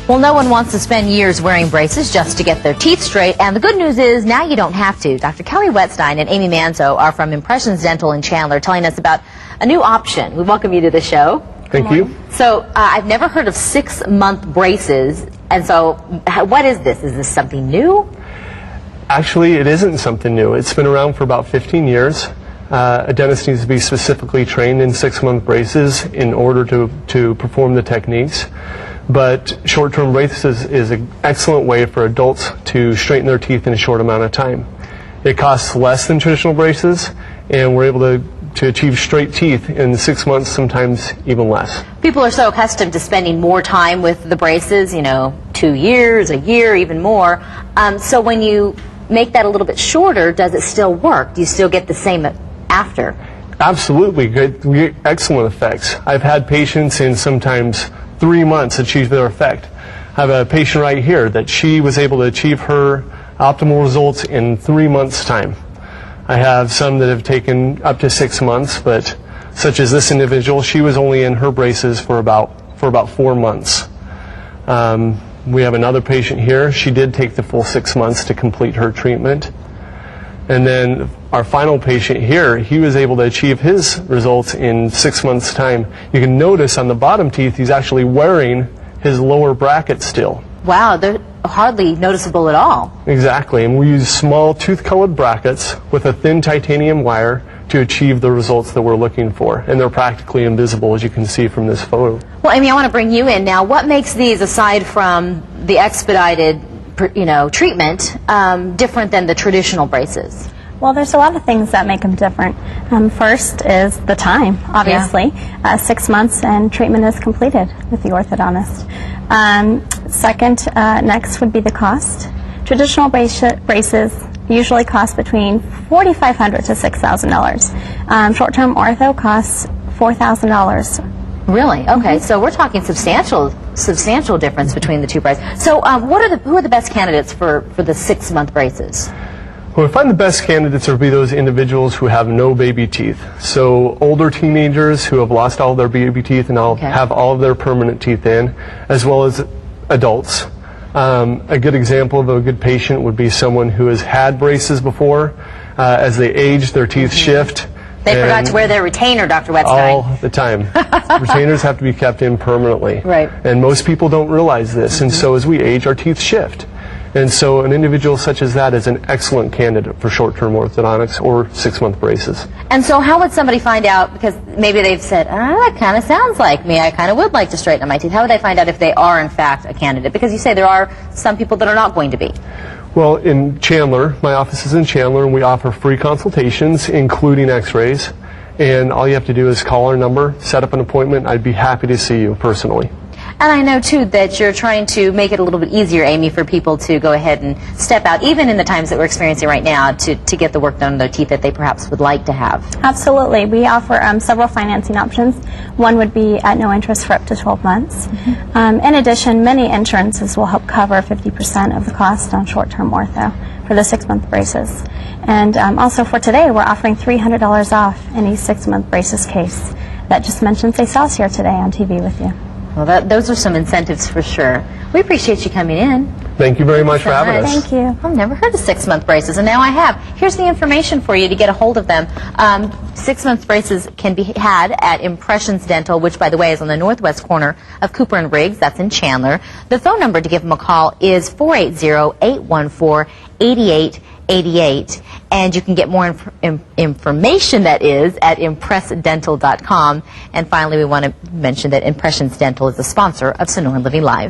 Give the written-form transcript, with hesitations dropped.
Well, no one wants to spend years wearing braces just to get their teeth straight, and the good news is now you don't have to. Dr. Kelly Wetstein and Amy Manzo are from Impressions Dental in Chandler telling us about a new option. We welcome you to the show. Thank you. So I've never heard of 6-month braces, and so what is this? Is this something new? Actually, it isn't something new. It's been around for about 15 years. A dentist needs to be specifically trained in 6-month braces in order to perform the techniques. But short-term braces is an excellent way for adults to straighten their teeth in a short amount of time. It costs less than traditional braces, and we're able to achieve straight teeth in 6 months, sometimes even less. People are so accustomed to spending more time with the braces, 2 years, a year, even more. So when you make that a little bit shorter, does it still work? Do you still get the same after? Absolutely. We get excellent effects. I've had patients in sometimes 3 months achieve their effect. I have a patient right here that she was able to achieve her optimal results in 3 months' time. I have some that have taken up to 6 months, but such as this individual, she was only in her braces for about 4 months. We have another patient here. She did take the full 6 months to complete her treatment. And then our final patient here, he was able to achieve his results in 6 months' time. You can notice on the bottom teeth, he's actually wearing his lower bracket still. Wow, they're hardly noticeable at all. Exactly, and we use small tooth-colored brackets with a thin titanium wire to achieve the results that we're looking for. And they're practically invisible, as you can see from this photo. Well, Amy, I want to bring you in now. What makes these, aside from the expedited treatment, different than the traditional braces? Well, there's a lot of things that make them different. First is the time, obviously. 6 months and treatment is completed with the orthodontist. Second, next would be the cost. Traditional braces usually cost between $4,500 to $6,000. Short-term ortho costs $4,000. Really? Okay, so we're talking substantial difference between the two braces. So who are the best candidates for the 6-month braces? Well, we find the best candidates would be those individuals who have no baby teeth. So older teenagers who have lost all of their baby teeth and have all of their permanent teeth in, as well as adults. A good example of a good patient would be someone who has had braces before. As they age, their teeth shift. They forgot to wear their retainer, Dr. Wetstein. All the time. Retainers have to be kept in permanently. Right. And most people don't realize this, and so as we age, our teeth shift. And so an individual such as that is an excellent candidate for short-term orthodontics or 6-month braces. And so how would somebody find out, because maybe they've said, that kind of sounds like me, I kind of would like to straighten up my teeth. How would they find out if they are in fact a candidate? Because you say there are some people that are not going to be. Well, in Chandler, my office is in Chandler, and we offer free consultations, including x-rays. And all you have to do is call our number, set up an appointment. I'd be happy to see you personally. And I know, too, that you're trying to make it a little bit easier, Amy, for people to go ahead and step out, even in the times that we're experiencing right now, to get the work done on their teeth that they perhaps would like to have. Absolutely. We offer several financing options. One would be at no interest for up to 12 months. In addition, many insurances will help cover 50% of the cost on short-term ortho for the 6-month braces. And also for today, we're offering $300 off any 6-month braces case. That just mentions they saw us here today on TV with you. Well, those are some incentives for sure. We appreciate you coming in. Thank you very much for having us. Thank you. I've never heard of 6-month braces, and now I have. Here's the information for you to get a hold of them. 6-month braces can be had at Impressions Dental, which, by the way, is on the northwest corner of Cooper and Riggs. That's in Chandler. The phone number to give them a call is 480-814-8888. And you can get more information, that is, at impressdental.com. And finally, we want to mention that Impressions Dental is a sponsor of Sonoran Living Live.